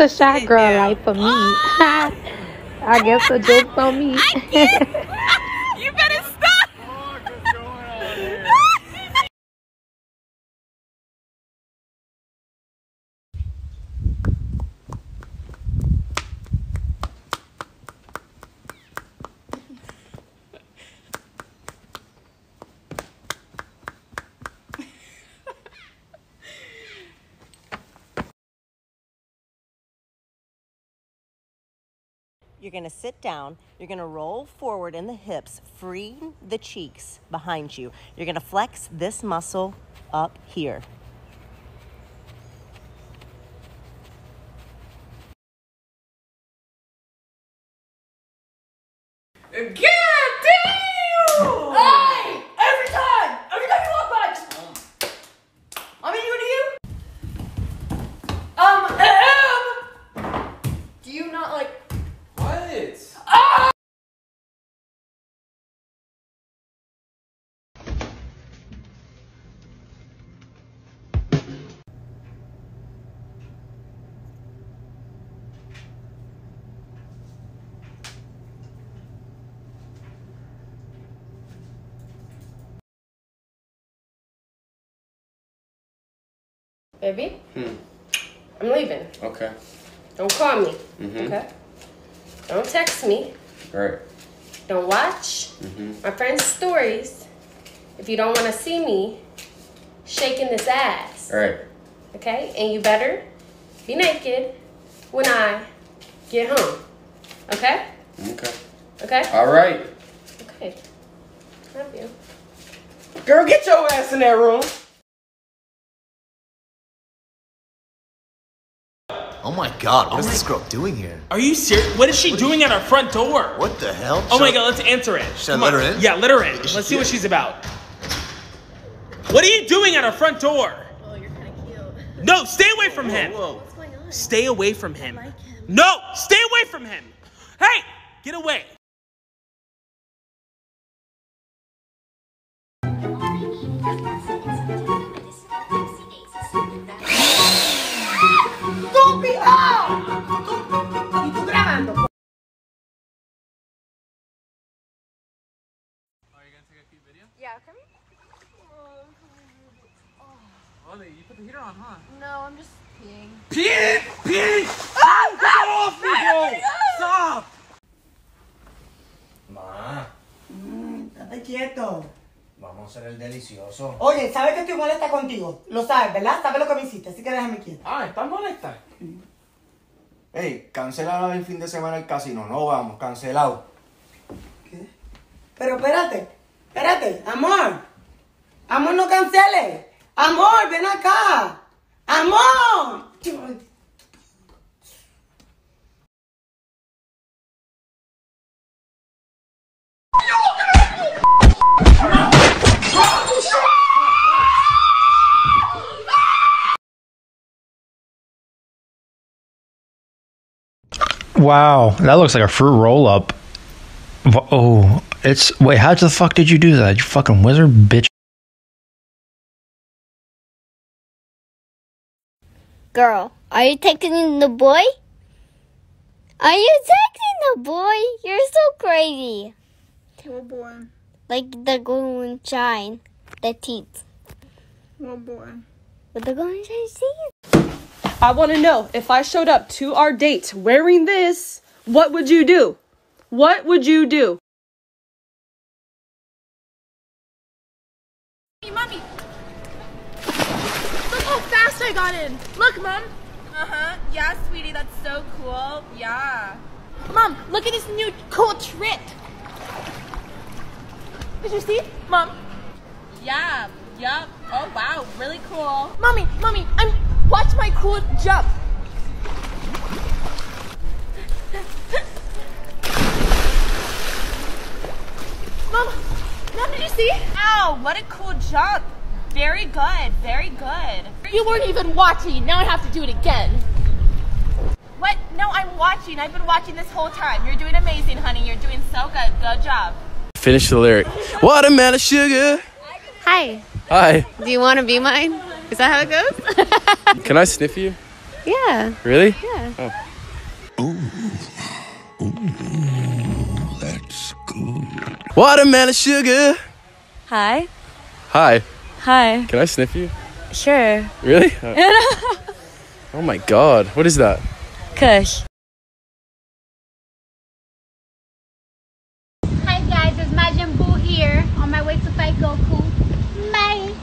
the shot girl life for me. I guess the joke's on me. You better stop. What's going on here? You're going to sit down, you're going to roll forward in the hips, free the cheeks behind you. You're going to flex this muscle up here. God damn! Hey! Every time you walk by, just... I mean, you. Do you not like... What? Ah! Baby? I'm leaving. Okay. Don't call me. Okay? Don't text me. Right. Don't watch my friends' stories if you don't want to see me shaking this ass. Right. Okay? And you better be naked when I get home. Okay? Okay. Okay? All right. Okay. Love you. Girl, get your ass in that room. Oh my god, what is this girl doing here? Are you serious? What is she doing at our front door? What the hell? Oh my god, let's answer it. Should I let her in? Yeah, let her in. Let's see what she's about. What are you doing at our front door? Oh, you're kind of cute. No, stay away from him. What's going on? Stay away from him. I like him. No, stay away from him. Hey, get away. Yeah, come here. Oh, you put the heater on, huh? No, I'm just peeing. Peeing! Get off me, bro! Stop! Ma, Estate quieto. vamos a hacer el delicioso. Oye, sabes que estoy molesta contigo. Lo sabes, ¿verdad? Sabes lo que me hiciste, así que déjame quieto. Ah, ¿estás molesta? Ey, cancela el fin de semana el casino. No vamos, cancelado. ¿Qué? Pero espérate, amor. Amor, no canceles. Amor, ven acá. Amor. Wow, that looks like a fruit roll-up. Oh, it's... Wait, how the fuck did you do that? You fucking wizard, bitch. Girl, are you texting the boy? Are you texting the boy? You're so crazy. What boy? Like the golden shine, the teeth. What boy? With the golden shine teeth. I want to know, if I showed up to our date wearing this, what would you do? What would you do? Mommy! Look how fast I got in! Look, Mom! Uh-huh. Yeah, sweetie, that's so cool. Yeah. Mom, look at this new cool trick! Did you see? Mom? Yeah. Yup. Oh, wow. Really cool. Mommy! Watch my cool jump! Mom, did you see? Ow, what a cool jump. Very good, very good. You weren't even watching. Now I have to do it again. What? No, I'm watching. I've been watching this whole time. You're doing amazing, honey. You're doing so good. Good job. Finish the lyric. Watermelon sugar. Hi. Hi. Do you want to be mine? Is that how it goes? Can I sniff you? Yeah. Really? Yeah. Oh. That's good. Watermelon sugar. Hi. Hi. Hi. Can I sniff you? Sure. Really? Oh my god. What is that? Kush. Hi guys, it's Majin Buu here on my way to fight Goku. Bye.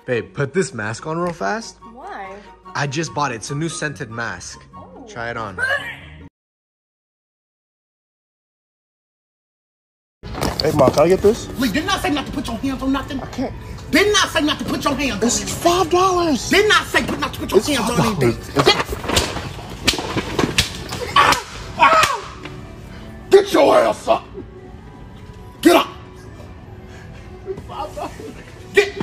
Babe, put this mask on real fast. Why? I just bought it. It's a new scented mask. Oh. Try it on. Hey, Mom, can I get this? Lee, didn't I say not to put your hands on nothing? I can't. Didn't I say not to put your hands on It's anything? $5. Didn't I say not to put your It's hands on $5. anything? Get your ass up! Get up! Get up!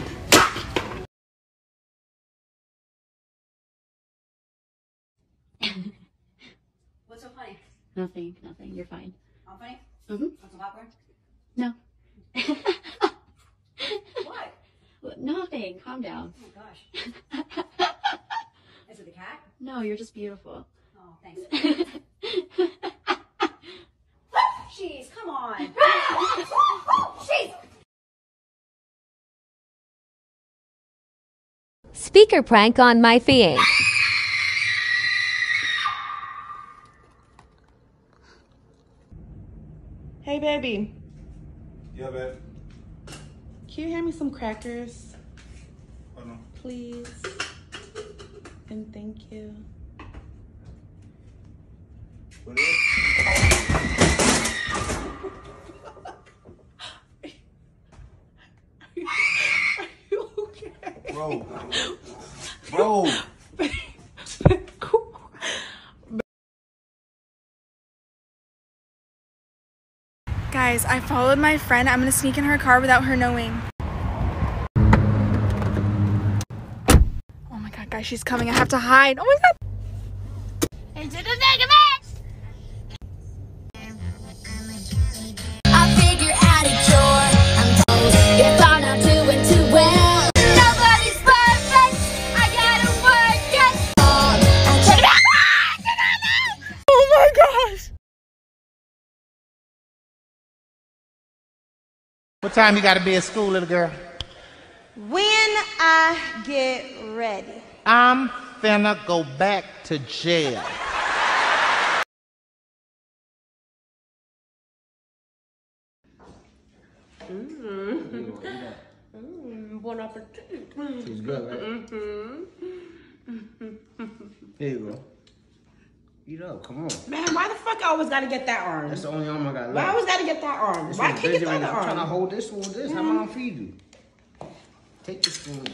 What's so funny? Nothing. You're fine. I'm funny? Mm-hmm. Want some popcorn? No. What? Nothing. Calm down. Oh my gosh. Is it the cat? No, you're just beautiful. Oh, thanks. Jeez, come on. Jeez. Speaker prank on my fiance. Hey, baby. Yeah, babe. Can you hand me some crackers? Oh, no. Please. And thank you. What is it? Are you okay? Bro. Bro. Guys, I followed my friend. I'm gonna sneak in her car without her knowing. Oh my god, guys, she's coming. I have to hide. Oh my god. Into the mega match! I figure out a chore. I'm told if I'm not doing too well. Nobody's perfect. I gotta work it. I'm trying to be. Oh my gosh. What time you gotta be at school, little girl? When I get ready. I'm finna go back to jail. Bon appetit. Tastes good, right? Here you go. Eat up, come on. Man, why the fuck I always gotta get that arm? That's the only arm I got left. Why I always gotta get that arm? This Why one's can't you get busy the right other now. I'm arm? trying to hold this one with this. How am I gonna feed you? Take the spoon.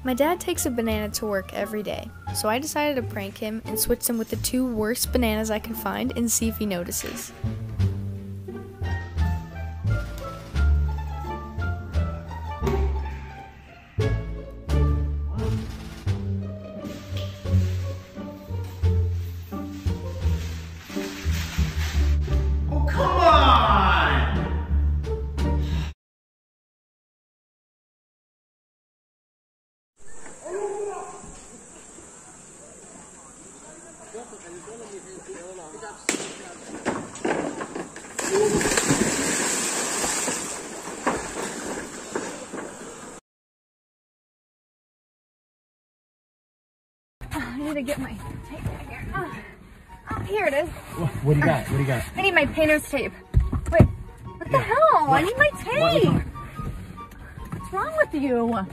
My dad takes a banana to work every day, so I decided to prank him and switch them with the 2 worst bananas I could find and see if he notices. Oh, come on! I need to get my tape right here. Oh, here it is. What do you got? What do you got? I need my painter's tape. Wait, what the hell? I need my tape. What's wrong with you?